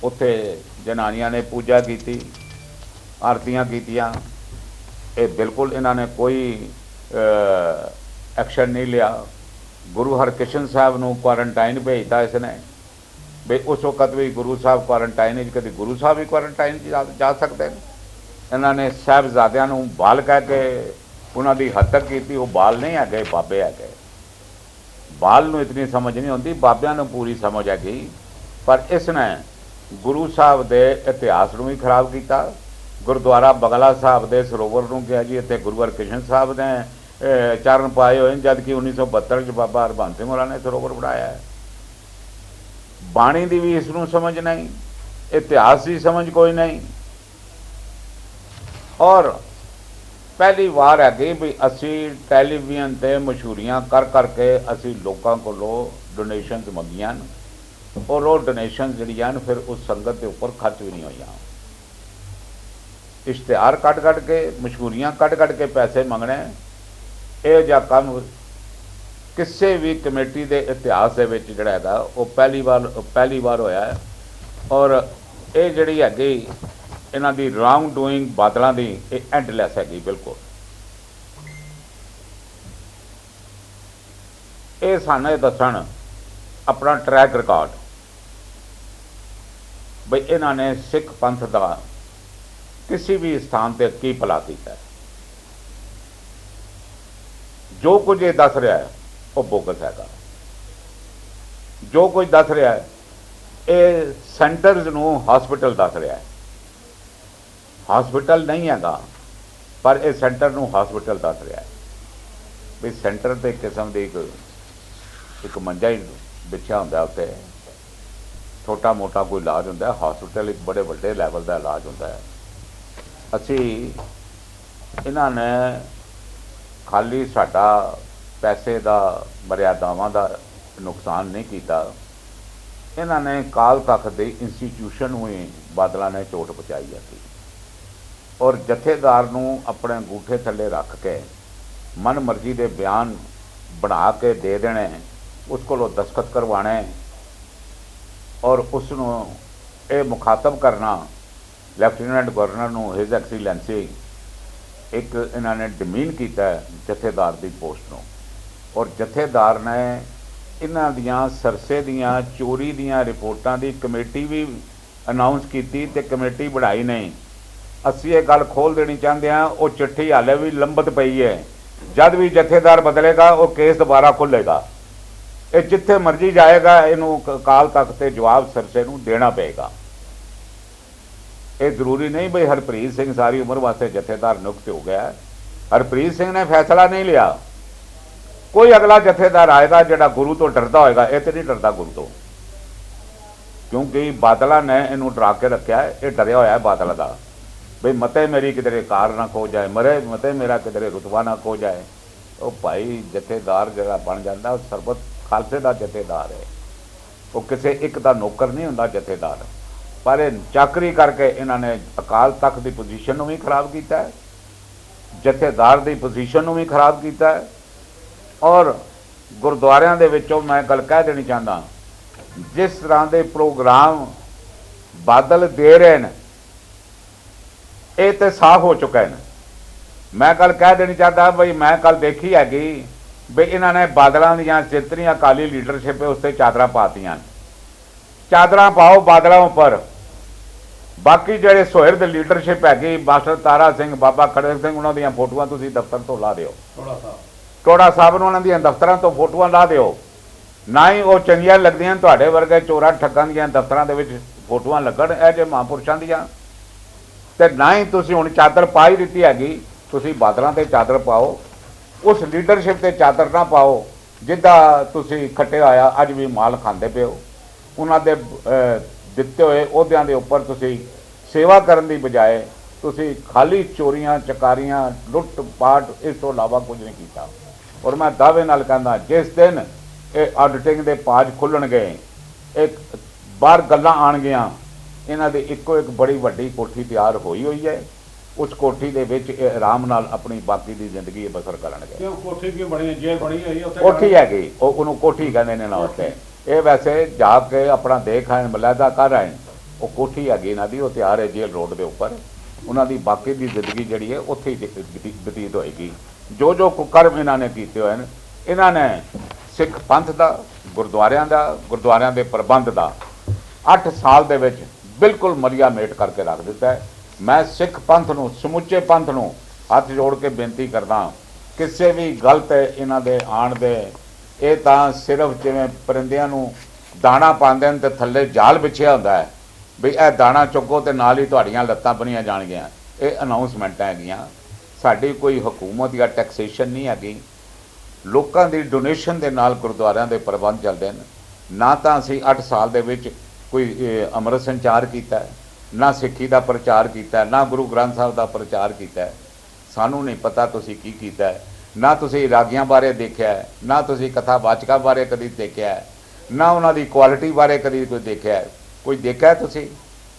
ਉੱਥੇ ਜਨਾਨੀਆਂ ਨੇ ਪੂਜਾ ਕੀਤੀ, ਆਰਤੀਆਂ ਕੀਤੀਆਂ। ਇਹ ਬਿਲਕੁਲ ਇਹਨਾਂ ਨੇ ਕੋਈ ਐਕਸ਼ਨ ਨਹੀਂ ਲਿਆ। ਗੁਰੂ ਹਰਕ੍ਰਿਸ਼ਨ ਸਾਹਿਬ ਨੂੰ ਕੁਆਰੰਟਾਈਨ ਭੇਜਤਾ ਇਸਨੇ ਵੀ ਉਸ ਵਕਤ ਵੀ ਗੁਰੂ ਸਾਹਿਬ ਕੁਆਰੰਟਾਈਨ ਵਿੱਚ, ਕਦੇ ਗੁਰੂ ਸਾਹਿਬ ਵੀ ਕੁਆਰੰਟਾਈਨ 'ਚ ਜਾ ਸਕਦੇ ਨੇ। ਇਹਨਾਂ ਨੇ ਸਾਹਿਬਜ਼ਾਦਿਆਂ ਨੂੰ ਬਾਲ ਕਹਿ ਕੇ ਉਹਨਾਂ ਦੀ ਹੱਤਕ ਕੀਤੀ। ਉਹ ਬਾਲ ਨਹੀਂ ਹੈਗੇ, ਬਾਬੇ ਹੈਗੇ। ਬਾਲ ਨੂੰ ਇਤਨੀ ਸਮਝ ਨਹੀਂ ਹੁੰਦੀ, ਬਾਬਿਆਂ ਨੂੰ ਪੂਰੀ ਸਮਝ ਹੈਗੀ। ਪਰ ਇਸ ਨੇ ਗੁਰੂ ਸਾਹਿਬ ਦੇ ਇਤਿਹਾਸ ਨੂੰ ਵੀ ਖਰਾਬ ਕੀਤਾ। ਗੁਰਦੁਆਰਾ ਬੰਗਲਾ ਸਾਹਿਬ ਦੇ ਸਰੋਵਰ ਨੂੰ ਕਿਹਾ ਜੀ ਇੱਥੇ ਗੁਰੂ ਹਰਕ੍ਰਿਸ਼ਨ ਸਾਹਿਬ ਨੇ ਚਰਨ ਪਾਏ ਹੋਏ ਨੇ, ਜਦ ਕਿ 1972 'ਚ ਬਾਬਾ ਹਰਬੰਸ ਸਿੰਘ ਹੋਰਾਂ ਨੇ ਸਰੋਵਰ ਬਣਾਇਆ ਹੈ। ਬਾਣੀ ਦੀ ਵੀ ਇਸ ਨੂੰ ਸਮਝ ਨਹੀਂ, ਇਤਿਹਾਸ ਦੀ ਸਮਝ ਕੋਈ ਨਹੀਂ। ਔਰ ਪਹਿਲੀ ਵਾਰ ਹੈਗੀ ਵੀ ਅਸੀਂ ਟੈਲੀਵਿਜ਼ਨ 'ਤੇ ਮਸ਼ਹੂਰੀਆਂ ਕਰ ਕਰਕੇ ਅਸੀਂ ਲੋਕਾਂ ਕੋਲੋਂ ਡੋਨੇਸ਼ਨਸ ਮੰਗੀਆਂ ਔਰ ਉਹ ਡੋਨੇਸ਼ਨ ਜਿਹੜੀਆਂ ਫਿਰ ਉਸ ਸੰਗਤ ਦੇ ਉੱਪਰ ਖਰਚ ਵੀ ਨਹੀਂ ਹੋਈਆਂ। ਇਸ਼ਤਿਹਾਰ ਕੱਢ ਕੇ, ਮਸ਼ਹੂਰੀਆਂ ਕੱਢ ਕੇ ਪੈਸੇ ਮੰਗਣੇ, ਇਹ ਜਿਹਾ ਕੰਮ ਕਿਸੇ ਵੀ ਕਮੇਟੀ ਦੇ ਇਤਿਹਾਸ ਦੇ ਵਿੱਚ ਜਿਹੜਾ ਹੈਗਾ ਉਹ ਪਹਿਲੀ ਵਾਰ ਹੋਇਆ ਹੈ। ਔਰ ਇਹ ਜਿਹੜੀ ਹੈਗੀ ਇਹਨਾਂ ਦੀ ਰੌਂਗ ਡੂਇੰਗ ਬਾਦਲਾਂ ਦੀ ਇਹ ਐਂਡਲੈਸ ਹੈਗੀ ਬਿਲਕੁਲ। ਇਹ ਸਾਨੂੰ ਦੱਸਣ ਆਪਣਾ ਟਰੈਕ ਰਿਕਾਰਡ ਬਈ ਇਹਨਾਂ ਨੇ ਸਿੱਖ ਪੰਥ ਦਾ ਕਿਸੇ ਵੀ ਸਥਾਨ ਤੇ ਕੀ ਭਲਾ ਕੀਤਾ। ਜੋ ਕੁਝ ਇਹ ਦੱਸ ਰਿਹਾ ਹੈ ਉਹ ਬੋਗਸ ਹੈਗਾ। ਜੋ ਕੁਝ ਦੱਸ ਰਿਹਾ ਹੈ ਇਹ ਸੈਂਟਰਸ ਨੂੰ ਹਸਪੀਟਲ ਦੱਸ ਰਿਹਾ ਹੈ। ਹਸਪੀਟਲ ਨਹੀਂ ਹੈਗਾ, ਪਰ ਇਹ ਸੈਂਟਰ ਨੂੰ ਹਸਪੀਟਲ ਦੱਸ ਰਿਹਾ ਹੈ ਵੀ ਸੈਂਟਰ ਦੇ ਕਿਸਮ ਦੀ ਇੱਕ ਮੰਜਾ ਹੀ ਵਿਛਿਆ ਹੁੰਦਾ, ਉੱਤੇ ਛੋਟਾ ਮੋਟਾ ਕੋਈ ਇਲਾਜ ਹੁੰਦਾ। ਹਸਪੀਟਲ ਇੱਕ ਬੜੇ ਵੱਡੇ ਲੈਵਲ ਦਾ ਇਲਾਜ ਹੁੰਦਾ ਹੈ। ਅਸੀਂ ਇਹਨਾਂ ਨੇ ਖਾਲੀ ਸਾਡਾ ਪੈਸੇ ਦਾ, ਮਰਿਆਦਾਵਾਂ ਦਾ ਨੁਕਸਾਨ ਨਹੀਂ ਕੀਤਾ, ਇਹਨਾਂ ਨੇ ਕਾਲ ਤੱਕ ਦੇ ਇੰਸਟੀਟਿਊਸ਼ਨ ਨੂੰ ਹੀ ਬਾਦਲਾਂ ਨੇ ਚੋਟ ਪਹੁੰਚਾਈ ਸੀ। ਔਰ ਜਥੇਦਾਰ ਨੂੰ ਆਪਣੇ ਅੰਗੂਠੇ ਥੱਲੇ ਰੱਖ ਕੇ ਮਨ ਮਰਜ਼ੀ ਦੇ ਬਿਆਨ ਬਣਾ ਕੇ ਦੇ ਦੇਣੇ, ਉਸ ਕੋਲੋਂ ਦਸਖਤ ਕਰਵਾਣੇ ਔਰ ਉਸ ਨੂੰ ਇਹ ਮੁਖਾਤਬ ਕਰਨਾ ਲੈਫਟੀਨੈਂਟ ਗਵਰਨਰ ਨੂੰ, ਹਿਜ਼ ਐਕਸੀਲੈਂਸੀ। ਇੱਕ ਇਹਨਾਂ ਨੇ ਡਿਮੀਨ ਕੀਤਾ ਜਥੇਦਾਰ ਦੀ ਪੋਸਟ ਨੂੰ। ਔਰ ਜਥੇਦਾਰ ਨੇ ਇਹਨਾਂ ਦੀਆਂ ਸਰਸੇ ਦੀਆਂ ਚੋਰੀ ਦੀਆਂ ਰਿਪੋਰਟਾਂ ਦੀ ਕਮੇਟੀ ਵੀ ਅਨਾਊਂਸ ਕੀਤੀ ਤੇ ਕਮੇਟੀ ਬਣਾਈ ਨਹੀਂ। ਅਸੀਂ ਇਹ ਗੱਲ ਖੋਲ੍ਹ ਦੇਣੀ ਚਾਹੁੰਦੇ ਹਾਂ, ਉਹ ਚਿੱਠੀ ਹਾਲੇ ਵੀ ਲੰਬਤ ਪਈ ਹੈ। ਜਦ ਵੀ ਜਥੇਦਾਰ ਬਦਲੇਗਾ ਉਹ ਕੇਸ ਦੁਬਾਰਾ ਖੁੱਲ੍ਹੇਗਾ। ਇਹ ਜਿੱਥੇ ਮਰਜ਼ੀ ਜਾਏਗਾ ਇਹਨੂੰ ਕਾਲ ਤੱਕ ਤੇ ਜਵਾਬ ਸਰਸੇ ਨੂੰ ਦੇਣਾ ਪਏਗਾ। ਇਹ ਜ਼ਰੂਰੀ ਨਹੀਂ ਬਈ ਹਰਪ੍ਰੀਤ ਸਿੰਘ ਸਾਰੀ ਉਮਰ ਵਾਸਤੇ ਜਥੇਦਾਰ ਨਿਯੁਕਤ ਹੋ ਗਿਆ। ਹਰਪ੍ਰੀਤ ਸਿੰਘ ਨੇ ਫੈਸਲਾ ਨਹੀਂ ਲਿਆ। ਕੋਈ ਅਗਲਾ ਜਥੇਦਾਰ ਆਏਗਾ ਜਿਹੜਾ ਗੁਰੂ ਤੋਂ ਡਰਦਾ ਹੋਏਗਾ, ਇਹ ਤੇ ਨਹੀਂ ਡਰਦਾ ਗੁਰੂ ਤੋਂ, ਕਿਉਂਕਿ ਬਾਦਲਾਂ ਨੇ ਇਹਨੂੰ ਡਰਾ ਕੇ ਰੱਖਿਆ। ਇਹ ਡਰਿਆ ਹੋਇਆ ਬਾਦਲ ਦਾ ਬਈ ਮਤੇ ਮੇਰੀ ਕਿਧਰੇ ਕਾਰ ਨਾ ਖੋ ਜਾਏ, ਮਤੇ ਮੇਰਾ ਕਿਧਰੇ ਰੁਤਬਾ ਨਾ ਖੋ ਜਾਏ। ਉਹ ਭਾਈ ਜਥੇਦਾਰ ਜਿਹੜਾ ਬਣ ਜਾਂਦਾ ਉਹ ਸਰਬਤ ਖਾਲਸੇ ਦਾ ਜਥੇਦਾਰ ਹੈ, ਉਹ ਕਿਸੇ ਇੱਕ ਦਾ ਨੌਕਰ ਨਹੀਂ ਹੁੰਦਾ ਜਥੇਦਾਰ। ਪਰ ਇਹ ਚਾਕਰੀ ਕਰਕੇ ਇਹਨਾਂ ਨੇ ਅਕਾਲ ਤਖਤ ਦੀ ਪੋਜੀਸ਼ਨ ਨੂੰ ਵੀ ਖਰਾਬ ਕੀਤਾ, ਜਥੇਦਾਰ ਦੀ ਪੋਜੀਸ਼ਨ ਨੂੰ ਵੀ ਖਰਾਬ ਕੀਤਾ। ਔਰ ਗੁਰਦੁਆਰਿਆਂ ਦੇ ਵਿੱਚੋਂ ਮੈਂ ਗੱਲ ਕਹਿ ਦੇਣੀ ਚਾਹੁੰਦਾ, ਜਿਸ ਤਰ੍ਹਾਂ ਦੇ ਪ੍ਰੋਗਰਾਮ ਬਾਦਲ ਦੇ ਰਹੇ ਨੇ ਇਹ ਤੇ ਸਾਫ਼ ਹੋ ਚੁੱਕਾ ਹੈ। ਮੈਂ ਗੱਲ ਕਹਿ ਦੇਣੀ ਚਾਹੁੰਦਾ ਬਈ ਮੈਂ ਕੱਲ ਦੇਖੀ ਹੈਗੀ ਬਈ ਇਹਨਾਂ ਨੇ ਬਾਦਲਾਂ ਦੀਆਂ ਜਿਤਨੀਆਂ ਅਕਾਲੀ ਲੀਡਰਸ਼ਿਪ ਹੈ ਉਸ 'ਤੇ ਚਾਦਰਾਂ ਪਾਤੀਆਂ। ਚਾਦਰਾਂ ਪਾਓ ਬਾਦਲਾਂ ਉੱਪਰ, ਬਾਕੀ ਜਿਹੜੇ ਸੋਹਿਰ ਦੇ ਲੀਡਰਸ਼ਿਪ ਹੈਗੀ, ਮਾਸਟਰ ਤਾਰਾ ਸਿੰਘ, ਬਾਬਾ ਖੜਕ ਸਿੰਘ, ਉਹਨਾਂ ਦੀਆਂ ਫੋਟੋਆਂ ਤੁਸੀਂ ਦਫ਼ਤਰ ਤੋਂ ਲਾ ਦਿਓ। ਟੋੜਾ ਸਾਹਿਬ ਨੂੰ ਉਹਨਾਂ ਦੀਆਂ ਦਫ਼ਤਰਾਂ ਤੋਂ ਫੋਟੋਆਂ ਲਾ ਦਿਓ, ਨਾ ਹੀ ਉਹ ਚੰਗੀਆਂ ਲੱਗਦੀਆਂ ਤੁਹਾਡੇ ਵਰਗੇ ਚੋਰਾਂ ਠੱਗਾਂ ਦੀਆਂ ਦਫ਼ਤਰਾਂ ਦੇ ਵਿੱਚ ਫੋਟੋਆਂ ਲੱਗਣ ਇਹ ਜੇ ਮਹਾਂਪੁਰਸ਼ਾਂ ਦੀਆਂ। ਤੇ ਨਾ ਹੀ ਤੁਸੀਂ ਹੁਣ ਚਾਦਰ ਪਾ ਹੀ ਦਿੱਤੀ ਹੈਗੀ, ਤੁਸੀਂ ਬਾਦਲਾਂ ਤੇ ਚਾਦਰ ਪਾਓ, ਉਸ ਲੀਡਰਸ਼ਿਪ ਤੇ ਚਾਦਰ ਨਾ ਪਾਓ ਜਿੱਦਾਂ ਤੁਸੀਂ ਖੱਟੇ ਹੋਇਆ ਅੱਜ ਵੀ ਮਾਲ ਖਾਂਦੇ ਪਏ ਹੋ। ਉਹਨਾਂ ਦੇ ਦਿੱਤੇ ਹੋਏ ਅਹੁਦਿਆਂ ਦੇ ਉੱਪਰ ਤੁਸੀਂ ਸੇਵਾ ਕਰਨ ਦੀ ਬਜਾਏ ਤੁਸੀਂ ਖਾਲੀ ਚੋਰੀਆਂ ਚਕਾਰੀਆਂ ਲੁੱਟ ਪਾਟ ਇਸ ਤੋਂ ਇਲਾਵਾ ਕੁਝ ਨਹੀਂ ਕੀਤਾ। ਔਰ ਮੈਂ ਦਾਅਵੇ ਨਾਲ ਕਹਿੰਦਾ ਜਿਸ ਦਿਨ ਇਹ ਆਡਿਟਿੰਗ ਦੇ ਪਾਜ ਖੁੱਲ੍ਹਣਗੇ, ਇੱਕ ਬਾਹਰ ਗੱਲਾਂ ਆਉਣਗੀਆਂ, ਇਹਨਾਂ ਦੀ ਇੱਕੋ ਇੱਕ ਬੜੀ ਵੱਡੀ ਕੋਠੀ ਤਿਆਰ ਹੋਈ ਹੈ, ਉਸ ਕੋਠੀ ਦੇ ਵਿੱਚ ਇਹ ਆਰਾਮ ਨਾਲ ਆਪਣੀ ਬਾਕੀ ਦੀ ਜ਼ਿੰਦਗੀ ਬਸਰ ਕਰਨਗੇ। ਕਿਉਂ ਕੋਠੀ ਕਿਉਂ ਬਣੀ ਹੈ? ਜੇਲ੍ਹ ਬਣੀ ਹੋਈ ਹੈ ਉੱਥੇ। ਕੋਠੀ ਹੈਗੀ, ਉਹਨੂੰ ਕੋਠੀ ਕਹਿੰਦੇ ਨੇ ਨਾ ਉੱਥੇ। ਇਹ ਵੈਸੇ ਜਾ ਕੇ ਆਪਣਾ ਦੇਖ ਆਏ, ਮਲੈਦਾ ਕਰ ਆਏ, ਉਹ ਕੋਠੀ ਹੈਗੀ ਇਹਨਾਂ ਦੀ, ਉਹ ਤਿਆਰ ਹੈ ਜੇਲ੍ਹ ਰੋਡ ਦੇ ਉੱਪਰ। ਉਹਨਾਂ ਦੀ ਬਾਕੀ ਦੀ ਜ਼ਿੰਦਗੀ ਜਿਹੜੀ ਹੈ ਉੱਥੇ ਹੀ ਬਤੀਤ ਹੋਏਗੀ। ਜੋ ਜੋ ਕੁਕਰਮ ਇਹਨਾਂ ਨੇ ਕੀਤੇ ਹੋਏ ਨੇ, ਇਹਨਾਂ ਨੇ ਸਿੱਖ ਪੰਥ ਦਾ, ਗੁਰਦੁਆਰਿਆਂ ਦੇ ਪ੍ਰਬੰਧ ਦਾ 8 ਸਾਲ ਦੇ ਵਿੱਚ ਬਿਲਕੁਲ ਮਲੀਆ ਮੇਟ ਕਰਕੇ ਰੱਖ ਦਿੱਤਾ ਹੈ। ਮੈਂ ਸਿੱਖ ਪੰਥ ਨੂੰ, ਸਮੁੱਚੇ ਪੰਥ ਨੂੰ ਹੱਥ ਜੋੜ ਕੇ ਬੇਨਤੀ ਕਰਦਾ, ਕਿਸੇ ਵੀ ਗੱਲ 'ਤੇ ਇਹਨਾਂ ਦੇ ਆਉਣ ਦੇ, ਇਹ ਤਾਂ ਸਿਰਫ ਜਿਵੇਂ ਪਰਿੰਦਿਆਂ ਨੂੰ ਦਾਣਾ ਪਾਉਂਦੇ ਨੇ ਤੇ ਥੱਲੇ ਜਾਲ ਵਿਛਿਆ ਹੁੰਦਾ ਹੈ ਵੀ ਇਹ ਦਾਣਾ ਚੁੱਕੋ ਤੇ ਨਾਲ ਹੀ ਤੁਹਾਡੀਆਂ ਲੱਤਾਂ ਬਣੀਆਂ ਜਾਣਗੀਆਂ, ਇਹ ਅਨਾਊਂਸਮੈਂਟਾਂ ਹੈਗੀਆਂ। ਸਾਡੀ ਕੋਈ ਹਕੂਮਤ ਜਾਂ ਟੈਕਸੇਸ਼ਨ ਨਹੀਂ ਹੈਗੀ। ਲੋਕਾਂ ਦੀ ਡੋਨੇਸ਼ਨ ਦੇ ਨਾਲ ਗੁਰਦੁਆਰਿਆਂ ਦੇ ਪ੍ਰਬੰਧ ਚੱਲਦੇ ਨੇ। ਨਾ ਤਾਂ ਅਸੀਂ 8 ਸਾਲ ਦੇ ਵਿੱਚ ਕੋਈ ਅੰਮ੍ਰਿਤ ਸੰਚਾਰ ਕੀਤਾ, ਨਾ ਸਿੱਖੀ ਦਾ ਪ੍ਰਚਾਰ ਕੀਤਾ, ਨਾ ਗੁਰੂ ਗ੍ਰੰਥ ਸਾਹਿਬ ਦਾ ਪ੍ਰਚਾਰ ਕੀਤਾ। ਸਾਨੂੰ ਨਹੀਂ ਪਤਾ ਤੁਸੀਂ ਕੀ ਕੀਤਾ, ਨਾ ਤੁਸੀਂ ਰਾਗੀਆਂ ਬਾਰੇ ਦੇਖਿਆ, ਨਾ ਤੁਸੀਂ ਕਥਾਵਾਚਕਾਂ ਬਾਰੇ ਕਦੀ ਦੇਖਿਆ, ਨਾ ਉਹਨਾਂ ਦੀ ਕੁਆਲਿਟੀ ਬਾਰੇ ਕਦੀ ਕੋਈ ਦੇਖਿਆ। ਕੋਈ ਦੇਖਿਆ ਤੁਸੀਂ?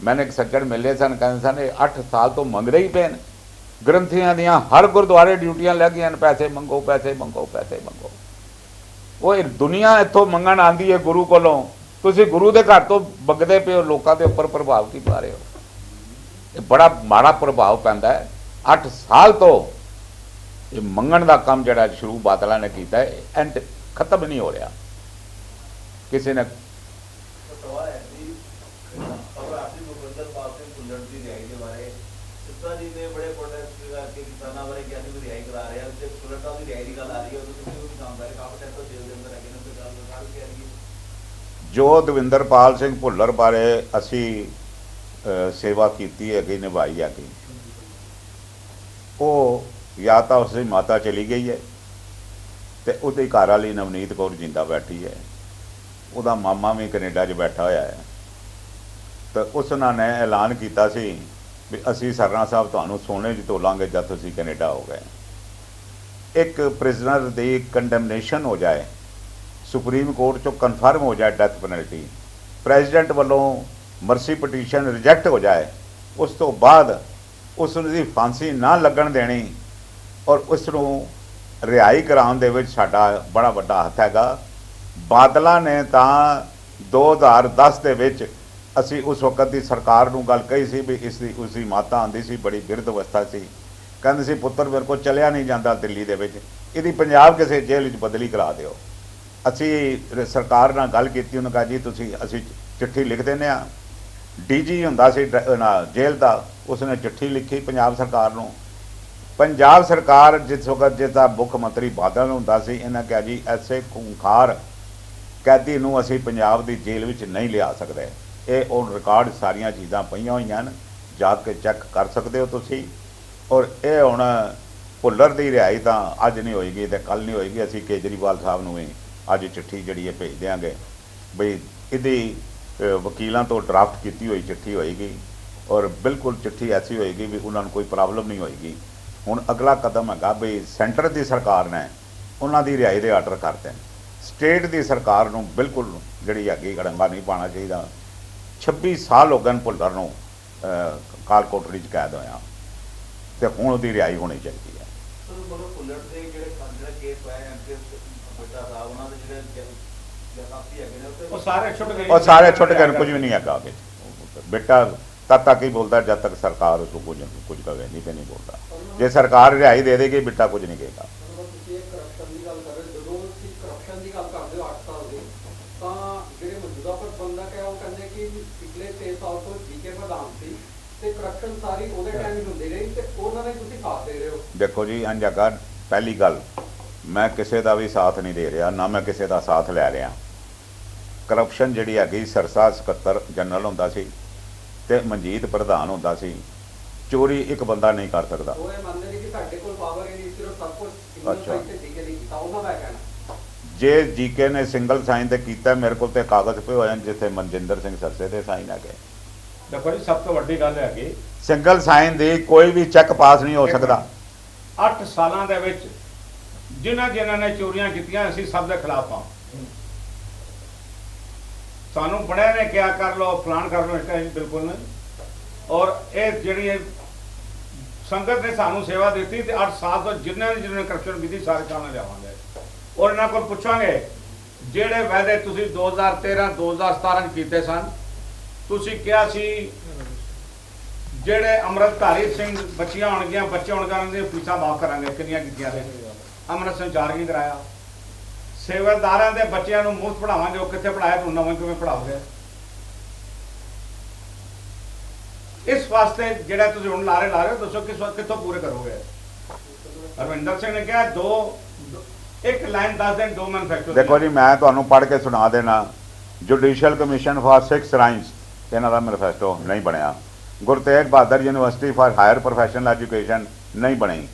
ਮੈਨੇ ਇੱਕ ਸੱਜਣ ਮਿਲੇ ਸਨ, ਕਹਿੰਦੇ ਸਨ ਇਹ 8 ਸਾਲ ਤੋਂ ਮੰਗਦੇ ਹੀ ਪਏ ਨੇ। ਗ੍ਰੰਥੀਆਂ ਦੀਆਂ ਹਰ ਗੁਰਦੁਆਰੇ ਡਿਊਟੀਆਂ ਲੱਗ ਗਈਆਂ, ਪੈਸੇ ਮੰਗੋ, ਪੈਸੇ ਮੰਗੋ, ਪੈਸੇ ਮੰਗੋ। ਉਹ ਦੁਨੀਆ ਇੱਥੋਂ ਮੰਗਣ ਆਉਂਦੀ ਹੈ ਗੁਰੂ ਕੋਲੋਂ, ਤੁਸੀਂ ਗੁਰੂ ਦੇ ਘਰ ਤੋਂ ਮੰਗਦੇ ਪਏ ਹੋ। ਲੋਕਾਂ ਦੇ ਉੱਪਰ ਪ੍ਰਭਾਵ ਕੀ ਪਾ ਰਹੇ ਹੋ? ਇਹ ਬੜਾ ਮਾੜਾ ਪ੍ਰਭਾਵ ਪੈਂਦਾ ਹੈ। 8 ਸਾਲ ਤੋਂ ਇਹ ਮੰਗਣ ਦਾ ਕੰਮ ਜਿਹੜਾ ਸ਼ੁਰੂ ਬਾਦਲਾਂ ਨੇ ਕੀਤਾ ਹੈ, ਐਂਡ ਖਤਮ ਨਹੀਂ ਹੋ ਰਿਹਾ। ਕਿਸੇ ਨੇ ਜੋ ਦਵਿੰਦਰਪਾਲ ਸਿੰਘ ਭੁੱਲਰ ਬਾਰੇ ਅਸੀਂ ਸੇਵਾ ਕੀਤੀ ਹੈਗੀ, ਨਿਭਾਈ ਹੈਗੀ, ਉਹ ਜਾਂ ਤਾਂ ਉਸ ਦੀ ਮਾਤਾ ਚਲੀ ਗਈ ਹੈ ਤੇ ਉਹਦੀ ਘਰ ਵਾਲੀ ਨਵਨੀਤ ਕੌਰ ਜਿੰਦਾ ਬੈਠੀ ਹੈ, ਉਹਦਾ ਮਾਮਾ ਵੀ ਕੈਨੇਡਾ 'ਚ ਬੈਠਾ ਹੋਇਆ ਹੈ। ਤਾਂ ਉਸ ਨੇ ਐਲਾਨ ਕੀਤਾ ਸੀ ਵੀ ਅਸੀਂ ਸਰਨਾ ਸਾਹਿਬ ਤੁਹਾਨੂੰ ਸੋਨੇ 'ਚ ਤੋਲਾਂਗੇ ਜਦ ਤੁਸੀਂ ਕੈਨੇਡਾ ਹੋ ਗਏ। ਇੱਕ ਪ੍ਰਿਜ਼ਨਰ ਦੀ ਕੰਡੈਮਨੇਸ਼ਨ ਹੋ ਜਾਏ, ਸੁਪਰੀਮ ਕੋਰਟ 'ਚੋਂ ਕਨਫਰਮ ਹੋ ਜਾਏ ਡੈਥ ਪੈਨਲਟੀ, ਪ੍ਰੈਜ਼ੀਡੈਂਟ ਵੱਲੋਂ ਮਰਸੀ ਪਟੀਸ਼ਨ ਰਿਜੈਕਟ ਹੋ ਜਾਏ, ਉਸ ਤੋਂ ਬਾਅਦ ਉਸ ਦੀ ਫਾਂਸੀ ਨਾ ਲੱਗਣ ਦੇਣੀ ਔਰ ਉਸ ਨੂੰ ਰਿਹਾਈ ਕਰਾਉਣ ਦੇ ਵਿੱਚ ਸਾਡਾ ਬੜਾ ਵੱਡਾ ਹੱਥ ਹੈਗਾ। ਬਾਦਲਾਂ ਨੇ ਤਾਂ 2010 ਦੇ ਵਿੱਚ ਅਸੀਂ ਉਸ ਵਕਤ ਦੀ ਸਰਕਾਰ ਨੂੰ ਗੱਲ ਕਹੀ ਸੀ ਵੀ ਉਸ ਦੀ ਮਾਤਾ ਆਉਂਦੀ ਸੀ, ਬੜੀ ਬਿਰਧ ਅਵਸਥਾ ਸੀ, ਕਹਿੰਦੇ ਸੀ ਪੁੱਤਰ ਮੇਰੇ ਕੋਲ ਚਲਿਆ ਨਹੀਂ ਜਾਂਦਾ ਦਿੱਲੀ ਦੇ ਵਿੱਚ, ਇਹਦੀ ਪੰਜਾਬ ਕਿਸੇ ਜੇਲ੍ਹ ਵਿੱਚ ਬਦਲੀ ਕਰਾ ਦਿਓ। ਅਸੀਂ ਸਰਕਾਰ ਨਾਲ ਗੱਲ ਕੀਤੀ, ਉਹਨੇ ਕਿਹਾ ਜੀ ਅਸੀਂ ਚਿੱਠੀ ਲਿਖ ਦਿੰਦੇ ਹਾਂ। ਡੀਜੀ ਹੁੰਦਾ ਸੀ ਜੇਲ੍ਹ ਦਾ, ਉਸਨੇ ਚਿੱਠੀ ਲਿਖੀ ਪੰਜਾਬ ਸਰਕਾਰ ਨੂੰ। ਪੰਜਾਬ ਸਰਕਾਰ ਜਿਸ ਵਕਤ ਜਿਸਦਾ ਮੁੱਖ ਮੰਤਰੀ ਬਾਦਲ ਹੁੰਦਾ ਸੀ, ਇਹਨਾਂ ਕਿਹਾ ਜੀ ਐਸੇ ਖੂੰਖਾਰ ਕੈਦੀ ਨੂੰ ਅਸੀਂ ਪੰਜਾਬ ਦੀ ਜੇਲ੍ਹ ਵਿੱਚ ਨਹੀਂ ਲਿਆ ਸਕਦੇ। ਇਹ ਔਨ ਰਿਕਾਰਡ ਸਾਰੀਆਂ ਚੀਜ਼ਾਂ ਪਈਆਂ ਹੋਈਆਂ ਨੇ, ਜਾ ਕੇ ਚੈੱਕ ਕਰ ਸਕਦੇ ਹੋ ਤੁਸੀਂ। ਔਰ ਇਹ ਹੁਣ ਭੁੱਲਰ ਦੀ ਰਿਹਾਈ ਤਾਂ ਅੱਜ ਨਹੀਂ ਹੋਏਗੀ ਤੇ ਕੱਲ੍ਹ ਨਹੀਂ ਹੋਏਗੀ। ਅਸੀਂ ਕੇਜਰੀਵਾਲ ਸਾਹਿਬ ਨੂੰ ਵੀ ਅੱਜ ਚਿੱਠੀ ਜਿਹੜੀ ਹੈ ਭੇਜ ਦਿਆਂਗੇ ਬਈ ਇਹਦੀ ਵਕੀਲਾਂ ਤੋਂ ਡਰਾਫਟ ਕੀਤੀ ਹੋਈ ਚਿੱਠੀ ਹੋਏਗੀ ਔਰ ਬਿਲਕੁਲ ਚਿੱਠੀ ਐਸੀ ਹੋਏਗੀ ਵੀ ਉਹਨਾਂ ਨੂੰ ਕੋਈ ਪ੍ਰੋਬਲਮ ਨਹੀਂ ਹੋਏਗੀ। ਹੁਣ ਅਗਲਾ ਕਦਮ ਹੈਗਾ ਬਈ ਸੈਂਟਰ ਦੀ ਸਰਕਾਰ ਨੇ ਉਹਨਾਂ ਦੀ ਰਿਹਾਈ ਦੇ ਆਰਡਰ ਕਰਤੇ ਨੇ। ਸਟੇਟ ਦੀ ਸਰਕਾਰ ਨੂੰ ਬਿਲਕੁਲ ਜਿਹੜੀ ਹੈਗੀ ਗੜੰਗਾ ਨਹੀਂ ਪਾਉਣਾ ਚਾਹੀਦਾ। 26 ਸਾਲ ਹੋ ਗਏ ਭੁੱਲਰ ਨੂੰ ਕਾਲ ਕੋਠੜੀ 'ਚ ਕੈਦ ਹੋਇਆ ਤੇ ਹੁਣ ਉਹਦੀ ਰਿਹਾਈ ਹੋਣੀ ਚਾਹੀਦੀ ਹੈ। ਉਹ ਸਾਰੇ ਛੁੱਟ ਗਏ, ਕੁਝ ਵੀ ਨਹੀਂ ਹੈਗਾ ਅੱਗੇ। ਬੇਟਾ ਤਦ ਤੱਕ ਹੀ ਬੋਲਦਾ ਜਦ ਤੱਕ ਸਰਕਾਰ ਉਸ ਨੂੰ ਕੁਝ ਕਵੇ, ਨਹੀਂ ਤੇ ਨਹੀਂ ਬੋਲਦਾ। ਜੇ ਸਰਕਾਰ ਰਿਹਾਈ ਦੇ ਦੇਗੀ ਬੇਟਾ ਕੁਝ ਨਹੀਂ ਕਹੇਗਾ। ਦੇਖੋ ਜੀ ਅੰਜਾਗਾ, ਪਹਿਲੀ ਗੱਲ मैं किसी का भी साथ नहीं दे रहा, ना मैं किसी का साथ लै रहा। करप्शन जिहड़ी हैगी, सरसा सकत्तर जनरल हुंदा सी ते मनजीत प्रधान हुंदा सी। चोरी एक बंदा नहीं कर सकता। अच्छा, जे जीके ने सिंगल साइन तो किया, मेरे को कागज़ पे होए जिथे मनजिंदर सिंह सरसे के साइन है। देखो जी, सब तो वड्डी गल है कि सिंगल साइन दी कोई भी चैक पास नहीं हो सकता। 8 सालों के विच जिन्हां ने चोरियां कीतियां, असीं सब के खिलाफ हाँ। सानू बड़े ने क्या कर लो, फलान कर लो, इसका बिल्कुल नहीं। और ये जी संगत ने सानू सेवा दी, 8 साल तो जिन्हें करप्शन की सारे सामने लियावांगे और इन्होंने को पूछांगे जेड़े वायदे तुसीं 2013-2017 कीते सन, तुसीं क्या सी जेड़े अमृतधारी सिंह बच्चियां होणगियां, बच्चे होणगे, उन्हां दी फीसां माफ करांगे, कितनियां कीतियां ने? अमृत संचार की कराया। सेवादारां दे बच्चियां नूं मुफ्त पढ़ावांगे, वो कित्थे पढ़ाया, तुम नवें किवें पढ़ाओगे? इस वास्ते जेड़ा तुसीं हुण लारे ला रहे हो, दसो कित्थों पूरे करोगे? हरविंदर सिंह ने कहा एक लाइन 10 दिन 2 मैनुफैक्चर। देखो जी, मैं तुहानूं पढ़ के सुना देना। जुडिशियल कमीशन फॉर 6 श्राइन्स इन्हां दा मैनीफेस्टो नहीं बनया। Guru Tegh Bahadur university for higher professional education नहीं बनी।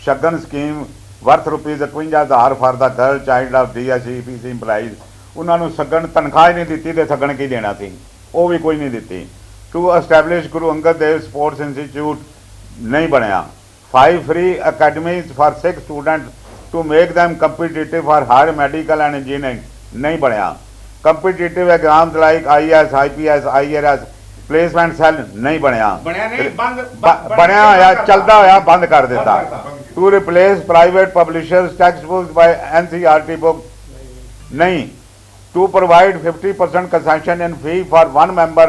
Shagun scheme worth ₹51,000 for the girl child of DSEPC employees, उन्होंने सगन तनख्वाह ही नहीं दी तो सगन की देना थी, वो भी कोई नहीं दी। To establish Guru Angad Dev sports institute नहीं बनया। 5 free academies for 6 student to make them competitive for higher medical and engineering नहीं बनया। Competitive exams like IAS, IPS, IRS placement cell नहीं बनया। बनया होया, चलता होया, बंद कर दिता। To replace private publishers text books by NCERT book नहीं। To provide 50% concession in fee for 1 member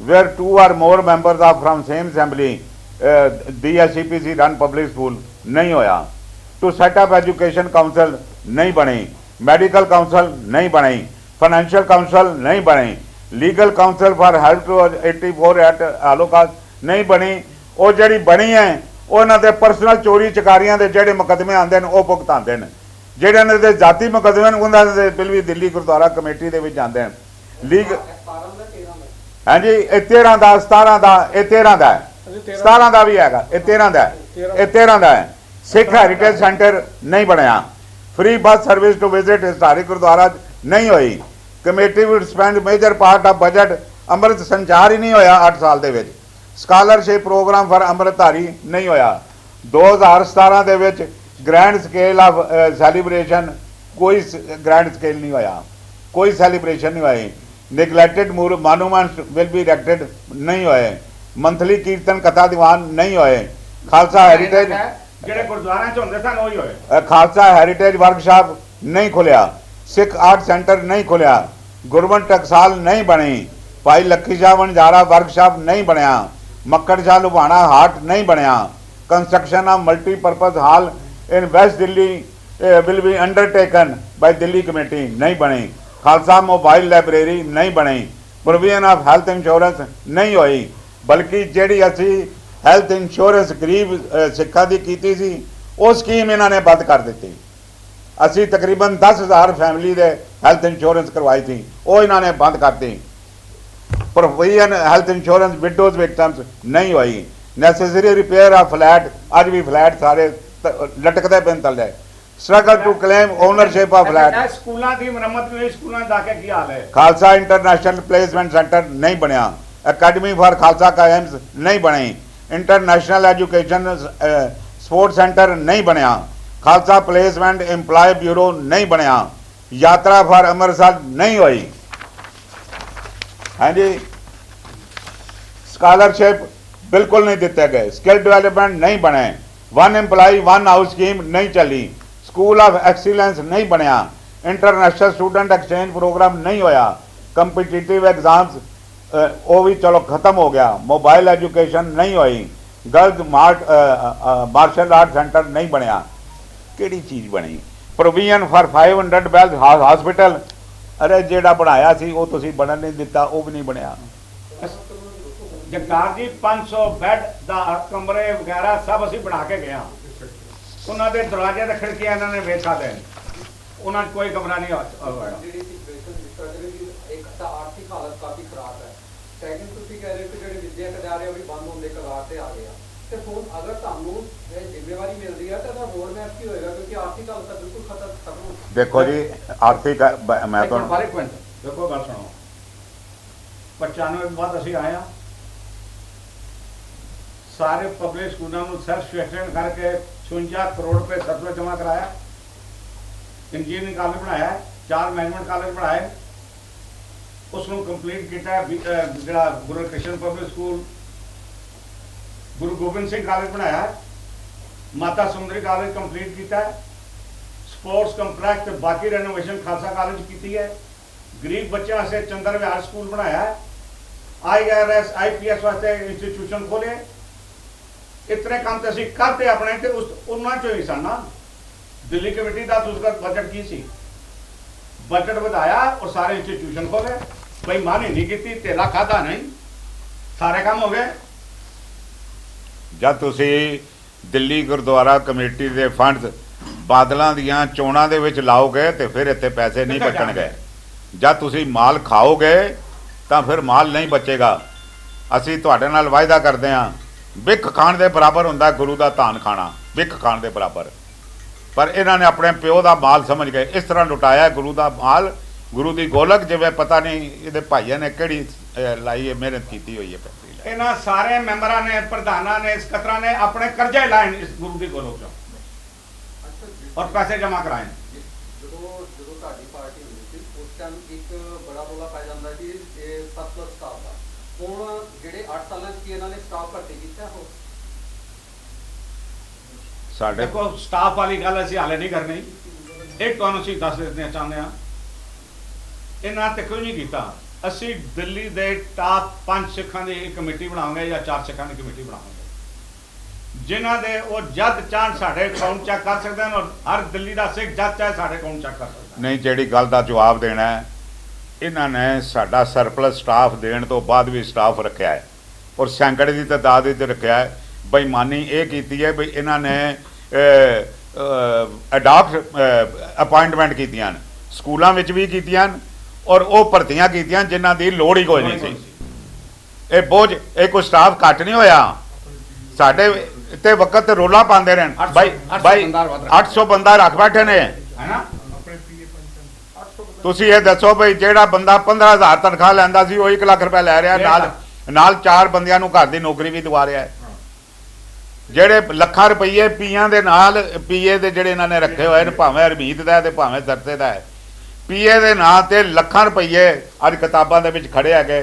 where 2 or more members are from same assembly DSEPC run public school नहीं होया। टू सेटअप एजुकेशन काउंसिल नहीं बनी। Medical council नहीं बनी। Financial council नहीं बनी। Legal council for help to 84 act आलोकास नहीं बनी। वो जी बनी है उन्होंने परसनल चोरी चकारियां के जोड़े मुकदमे आते हैं वो भुगताते हैं। जोड़े जाति मुकदमे उन्होंने बिल भी दिल्ली गुरुद्वारा कमेटी के आते हैं। लीग हाँ जी, 13 का 17 का 13 का है, 17 का भी है, 13 का है, 13 का है। सिख हैरीटेज सेंटर नहीं बनया। Free bus service to visit historic gurdwara नहीं हुई। Committee would spend major part of budget, Amrit Sanchar ही नहीं होया 8 साल दे विच। स्कॉलरशिप प्रोग्राम फॉर अमृतधारी नहीं होया। 2017 दे विच ग्रैंड स्केल ऑफ सैलीब्रेशन कोई ग्रैंड स्केल नहीं होया, कोई सैलीब्रेशन नहीं होई। Neglected monuments will be erected नहीं होए। मंथली कीर्तन कथा दीवान नहीं होए। Khalsa heritage Khalsa heritage workshop नहीं खुलिया। सिख आर्ट सेंटर नहीं खुलिया। गुरमत टकसाल नहीं बनी। भाई लखी शाह वणजारा वर्कशॉप नहीं बनया। मक्कड़ शाह लुभाना हाट नहीं बनया। Construction of multipurpose hall in west Delhi will be undertaken by Delhi committee नहीं बनी। खालसा मोबाइल लाइब्रेरी नहीं बनी। प्रोविजन ऑफ हैल्थ इंश्योरेंस नहीं हुई, बल्कि जिहड़ी असी हैल्थ इंश्योरेंस गरीब सिखा की कीती सी वो स्कीम इन्होंने बंद कर दी। असी तकरीबन 10,000 फैमिली दे हैल्थ इंश्योरेंस करवाई थी, वो इन्होंने बंद कर दी। Provision health insurance widows victims नहीं हुई। नैसेसरी रिपेयर ऑफ फ्लैट, अज भी फ्लैट सारे लटकते पे थले। Struggle to claim ownership of flat. स्कूलों की मरम्मत में स्कूलों जाके की हाल है। खालसा इंटरनेशनल प्लेसमेंट सेंटर नहीं बनया। अकेडमी फॉर खालसा का एम्स नहीं बनी। इंटरनेशनल एजुकेशन स्पोर्ट्स सेंटर नहीं बनया। खालसा प्लेसमेंट एम्प्लॉय ब्यूरो नहीं बनया। यात्रा फॉर अमृतसर नहीं हुई। हाँ जी, स्कॉलरशिप बिल्कुल नहीं दिते गए। स्किल डेवलपमेंट नहीं बने। 1 एम्प्लॉय 1 हाउस स्कीम नहीं चली। स्कूल ऑफ एक्सीलेंस नहीं बनया। इंटरनेशनल स्टूडेंट एक्सचेंज प्रोग्राम नहीं होया। कंपिटिटिव एग्जाम्स वो भी चलो खत्म हो गया। मोबाइल एजुकेशन नहीं हुई। गर्ल्स मार्शल आर्ट सेंटर नहीं बनया। किहड़ी चीज़ बनी? प्रोविजन फॉर 500 बेड हॉस्पिटल, अरे जेड़ा बनाया सी वो तुसीं बनन नहीं दिता, वो भी नहीं बनया। जगतार जी 500 बेड दा कमरे वगैरह सब असीं बना के गए। ਉਹਨਾਂ ਦੇ ਦਰਵਾਜ਼ੇ ਤੇ ਖਿੜਕੀਆਂ ਇਹਨਾਂ ਨੇ ਵੇਚਾ ਦੇਣ, ਉਹਨਾਂ 'ਚ ਕੋਈ ਕਮਰਾ ਨਹੀਂ ਹੋਇਆ। ਜਿਹੜੀ ਸਿਚੁਏਸ਼ਨ ਜਿਸ ਤਰ੍ਹਾਂ ਦੇ ਵੀ ਇੱਕ ਤਾਂ ਆਰਥਿਕ ਹਾਲਤ ਕਾਫੀ ਖਰਾਬ ਹੈ, ਸੈਕਿੰਡ ਤੁਸੀਂ ਕਹਿ ਰਹੇ ਹੋ ਕਿ ਜਿਹੜੇ ਵਿਦਿਅਕ ਅਦਾਰੇ ਉਹ ਵੀ ਬੰਦ ਹੋਣ ਦੇ ਕਗਾਰ ਤੇ ਆ ਗਏ ਆ, ਤੇ ਹੁਣ ਅਗਰ ਤੁਹਾਨੂੰ ਇਹ ਜ਼ਿੰਮੇਵਾਰੀ ਮਿਲਦੀ ਹੈ ਤਾਂ ਇਹਦਾ ਰੋਡ ਮੈਪ ਕੀ ਹੋਏਗਾ, ਕਿਉਂਕਿ ਆਰਥਿਕ ਹਾਲਤ ਤਾਂ ਬਿਲਕੁਲ ਖਤਮ ਹੋ ਚੁੱਕੀ ਹੈ। ਦੇਖੋ ਜੀ ਆਰਥਿਕ ਮੈਂ ਤੁਹਾਨੂੰ ਇੱਕ ਮਿੰਟ ਦੇਖੋ, ਗੱਲ ਸੁਣੋ। 95 ਤੋਂ ਬਾਅਦ ਅਸੀਂ ਆਏ ਹਾਂ, ਸਾਰੇ ਪਬਲਿਕ ਸਕੂਲਾਂ ਨੂੰ ਸੈਲਫ ਸਫੀਸ਼ੀਐਂਟ ਕਰਕੇ 56 ਕਰੋੜ ਰੁਪਏ ਸਰਪਲਸ ਜਮ੍ਹਾਂ ਕਰਾਇਆ, ਇੰਜੀਨੀਅਰਿੰਗ ਕਾਲਜ ਬਣਾਇਆ, 4 ਮੈਨੇਜਮੈਂਟ ਕਾਲਜ ਬਣਾਏ, ਉਸ ਨੂੰ ਕੰਪਲੀਟ ਕੀਤਾ। ਜਿਹੜਾ ਗੁਰੂ Krishna public school, Guru Gobind Singh college ਬਣਾਇਆ, ਮਾਤਾ ਸੁੰਦਰੀ ਕਾਲਜ ਕੰਪਲੀਟ ਕੀਤਾ, ਸਪੋਰਟਸ ਕੰਪਲੈਕਸ ਤੇ ਬਾਕੀ ਰੈਨੋਵੇਸ਼ਨ ਖਾਲਸਾ ਕਾਲਜ ਕੀਤੀ ਹੈ, ਗਰੀਬ ਬੱਚਿਆਂ ਵਾਸਤੇ ਚੰਦਰ ਵਿਹਾਰ ਸਕੂਲ ਬਣਾਇਆ, IRS IPS ਵਾਸਤੇ ਇੰਸਟੀਟਿਊਸ਼ਨ ਖੋਲੇ। इतने काम तो असी करते अपने ते उस उन्ना चो ही सन ना। दिल्ली कमेटी का दूसरा बजट की सी, बजट बढ़ाया और सारे इंस्टीट्यूशन खोले, भाई मानी नहीं की, तेला खादा नहीं, सारे काम हो गए। जब तुसी दिल्ली गुरुद्वारा कमेटी के फंड्स बादलों दियां चोणां दे विच लाओगे तो फिर इत्थे पैसे नहीं बचणगे। जब तुसी माल खाओगे तो फिर माल नहीं बचेगा। असी तुहाडे नाल वायदा करते हैं, विख खाण दे बराबर हुंदा गुरु दा धान खाना, विख खाण दे बराबर। पर इन्हां ने अपने प्यो दा माल समझ गए, इस तरह लुटाया गुरु दा माल, गुरु दी गोलक जिवें पता नहीं इहदे भाईआं ने किहड़ी लाई है, मेहनत कीती हुई है। इन्हां सारे मैंबरां ने, प्रधानां ने, सकत्तरां ने अपने कर्जे लाए इस गुरु दी गोलक चों और पैसे जमा कराए। ਜਦੋਂ ਤੁਹਾਡੀ ਪਾਰਟੀ ਹੁੰਦੀ ਸੀ ਉਸ ਟਾਈਮ ਇੱਕ ਬੜਾ ਰੌਲਾ ਪਾਇਆ ਜਾਂਦਾ ਕਿ ਇਹ ਸਰਪਲਸ ਸਟਾਫ ਦਾ, ਹੁਣ ਜਿਹੜੇ 8 ਸਾਲਾਂ 'ਚ ਕੀ ਇਹਨਾਂ ਨੇ ਸਟਾਫ ਭਰਤੀ ਕੀਤਾ ਹੋ? ਸਾਡੇ देखो स्टाफ वाली गल असीं हाले नहीं करनी, एक तुहानूं असीं दस देना चाहते हैं, इन्हां ते कोई नहीं कीता। असीं दिल्ली दे टॉप 5 सिखां दी एक कमेटी बनावांगे या 4 सिखां दी कमेटी बनावांगे, जिन्हां दे वो जद चाहण साडे अकाउंट चेक कर सकदे हैं, और हर दिल्ली दा सिख जद चाहे साडे अकाउंट चेक कर सकदा है। नहीं जिहड़ी गल दा जवाब देना है, इन्हां ने साडा सरपलस स्टाफ देण तो बाद भी स्टाफ रखिया है और सैकड़े की तादाद विच रखिया है। बेईमानी ये कीती है भी इन्हां ने अडॉप्ट अपॉइंटमेंट कीतियां स्कूलों विच भी कीतियां और वो भर्तियां कीतियां जिन्हां दी लोड़ ही कोई नहीं सी। ये बोझ ये कोई स्टाफ घट नहीं होया, साडे ते वक्त रोला पाते रहन भाई 800 बंदा रख बैठे ने, है ना। तुसी ये दसो भाई जेड़ा बंदा 15,000 तनख्वाह लैंदा सी वो 1 लाख रुपया लै रहा, नाल 4 बंदियां नूं घर दी नौकरी भी दवा रहा है। जेड़े लखां रुपये पीआं दे नाल पीए दे जेड़े इन्हां ने रखे हुए, भावें हरमीत दा ते भावें सरसे दा है, पीए दे नां ते लखां रुपये अज किताबां दे विच खड़े है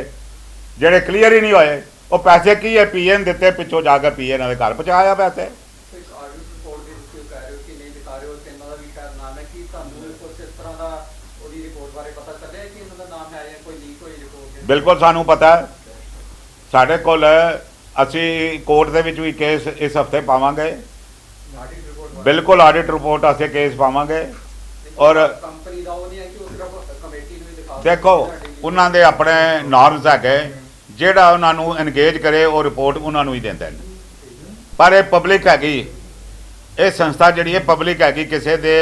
जेड़े क्लीयर ही नहीं होए। वो पैसे की है पीए ने दिते, पिछों जाके पीए इन्हां दे घर पहुंचाया पैसे। ਇੱਕ ਆਡੀਓ ਰਿਪੋਰਟ ਦੇ ਤੁਸੀਂ ਕਹਿ ਰਹੇ ਹੋ ਕਿ ਨਹੀਂ ਦਿਖਾ ਰਹੇ ਹੋ, ਤੇ ਇਹਨਾਂ ਦਾ ਵੀ ਖੈਰ ਨਾਮ ਹੈ, ਕਿ ਤੁਹਾਨੂੰ ਕੁਝ ਇਸ ਤਰ੍ਹਾਂ ਦਾ ਉਹਦੀ ਰਿਪੋਰਟ ਬਾਰੇ ਪਤਾ ਚੱਲਿਆ ਕਿ ਇਹਨਾਂ ਦਾ ਨਾਮ ਹੈ ਜਾਂ ਕੋਈ ਲੀਕ ਹੋਈ ਰਿਪੋਰਟ ਹੈ? बिल्कुल सानू पता है, साढ़े कोल असी कोर्ट दे विच भी केस इस हफ्ते पावांगे, ਆਡਿਟ ਰਿਪੋर्ट बिल्कुल ऑडिट रिपोर्ट असीं केस पावांगे। और ਕੰਪਨੀ ਦਾ ਉਹ ਨਹੀਂ ਹੈ ਕਿ ਉਹ ਸਿਰਫ ਕਮੇਟੀ ਨੂੰ ਹੀ ਦਿਖਾ देखो उन्हां दे अपने नॉर्म्स है, ਜਿਹੜਾ ਉਹਨਾਂ ਨੂੰ ਐਨਗੇਜ ਕਰੇ ਉਹ ਰਿਪੋर्ट ਉਹਨਾਂ ਨੂੰ ਹੀ ਦਿੰਦੇ ਨੇ। ਪਰ ਇਹ ਪਬਲਿਕ ਹੈਗੀ, ਇਹ ਸੰਸਥਾ ਜਿਹੜੀ ਹੈ ਪਬਲਿਕ ਹੈਗੀ, ਕਿਸੇ ਦੇ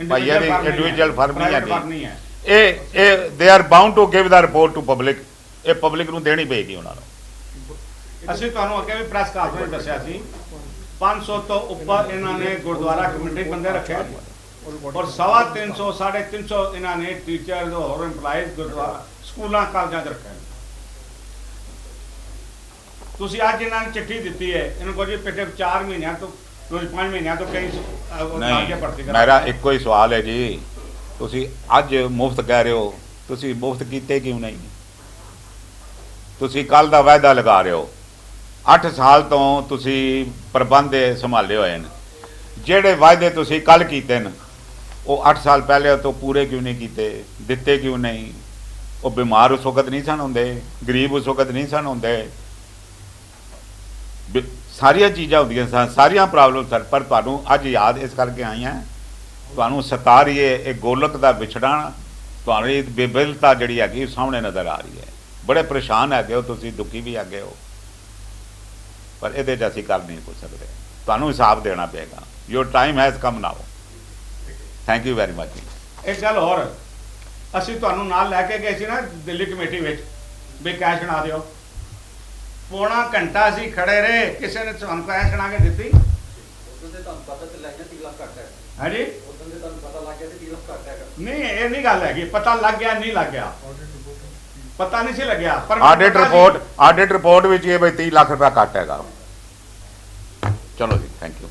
ਭਾਈਆਂ ਦੀ ਇੰਡੀਵਿਜੂਅਲ ਫਰਮ ਨਹੀਂ ਹੈਗੀ। ਇਹ they are bound to give the report to public, ਇਹ ਪਬਲਿਕ ਨੂੰ ਦੇਣੀ ਪਏਗੀ ਉਹਨਾਂ ਨੂੰ। ਅਸੀਂ ਤੁਹਾਨੂੰ ਅੱਗੇ ਵੀ ਪ੍ਰੈਸ ਕਾਨਫਰੰਸ ਦੱਸਿਆ ਸੀ, 500 ਤੋਂ ਉੱਪਰ ਇਹਨਾਂ ਨੇ ਗੁਰਦੁਆਰਾ ਕਮੇਟੀ ਬੰਦੇ ਰੱਖੇ और 350 350 ਇਹਨਾਂ ਨੇ ਟੀਚਰ ਹੋਰ ਇੰਪਲਾਈਜ਼ ਗੁਰਦੁਆਰਾ ਸਕੂਲਾਂ ਕਾਲਜਾਂ 'ਚ ਰੱਖੇ। ਤੁਸੀਂ ਅੱਜ ਇਹਨਾਂ ਨੂੰ ਚਿੱਠੀ ਦਿੱਤੀ ਹੈ, ਇਹਨਾਂ ਕੋਲ ਜੀ ਪਿਛਲੇ 4 ਮਹੀਨਿਆਂ ਤੋਂ 5 ਮਹੀਨਿਆਂ ਤੋਂ ਕਈ नहीं मेरा एको ही सवाल है जी, तुसी अज मुफ्त कह रहे हो, तुसी मुफ्त कीते क्यों नहीं? तुसी कल दा वायदा लगा रहे हो, 8 साल तो तुसी प्रबंध संभाले हुए हैं, जेड़े वायदे तुसी कल कीते न वो 8 साल पहले तो पूरे क्यों नहीं कीते, दिते क्यों नहीं? वो बीमार उस वक्त नहीं सन होंदे, गरीब उस वक्त नहीं सन होंदे, सारिया चीज़ां होंदियां सन, सारिया प्रॉब्लम सर, पर तुहानूं अज याद इस करके आई हैं, तुहानूं सता रही है ये गोलक का विछड़ा, तुहाडी बेबिलता जिहड़ी हैगी सामने नज़र आ रही है। बड़े परेशान है हो, तुसीं दुखी भी है हो, पर इहदे च असीं कर नहीं कुछ सकते। ਤੁਹਾਨੂੰ ਹਿਸਾਬ ਦੇਣਾ ਪਏਗਾ। Your time has come now. Thank you very much. ਇੱਕ ਗੱਲ ਹੋਰ, ਅਸੀਂ ਤੁਹਾਨੂੰ ਨਾਲ ਲੈ ਕੇ ਗਏ ਸੀ ਨਾ ਦਿੱਲੀ ਕਮੇਟੀ ਵਿੱਚ ਵੀ ਕੈਸ਼ ਬਣਾ ਦਿਓ। ਪੌਣਾ ਘੰਟਾ ਅਸੀਂ ਖੜੇ ਰਹੇ, ਕਿਸੇ ਨੇ ਤੁਹਾਨੂੰ ਕੈਸ਼ ਬਣਾ ਕੇ ਦਿੱਤੀ? ਉਦੋਂ ਤੇ ਤੁਹਾਨੂੰ ਪਤਾ ਤੇ ਲੱਗਿਆ 3 ਲੱਖ ਘੱਟ ਹੈ। ਹਾਂਜੀ, ਉਦੋਂ ਤੇ ਤੁਹਾਨੂੰ ਪਤਾ ਲੱਗ ਗਿਆ ਤੇ 3 ਲੱਖ ਘੱਟ ਹੈ। ਨਹੀਂ ਇਹ ਨਹੀਂ ਗੱਲ ਹੈਗੀ, ਪਤਾ ਲੱਗ ਗਿਆ ਨਹੀਂ ਲੱਗ ਗਿਆ, ਪਤਾ ਨਹੀਂ ਸੀ ਲੱਗਿਆ, ਪਰ ਆਡਿਟ ਰਿਪੋਰਟ ਵਿੱਚ ਇਹ ਬਈ 30 ਲੱਖ ਰੁਪਇਆ ਘੱਟ ਹੈਗਾ। ਚਲੋ ਜੀ, ਥੈਂਕ ਯੂ।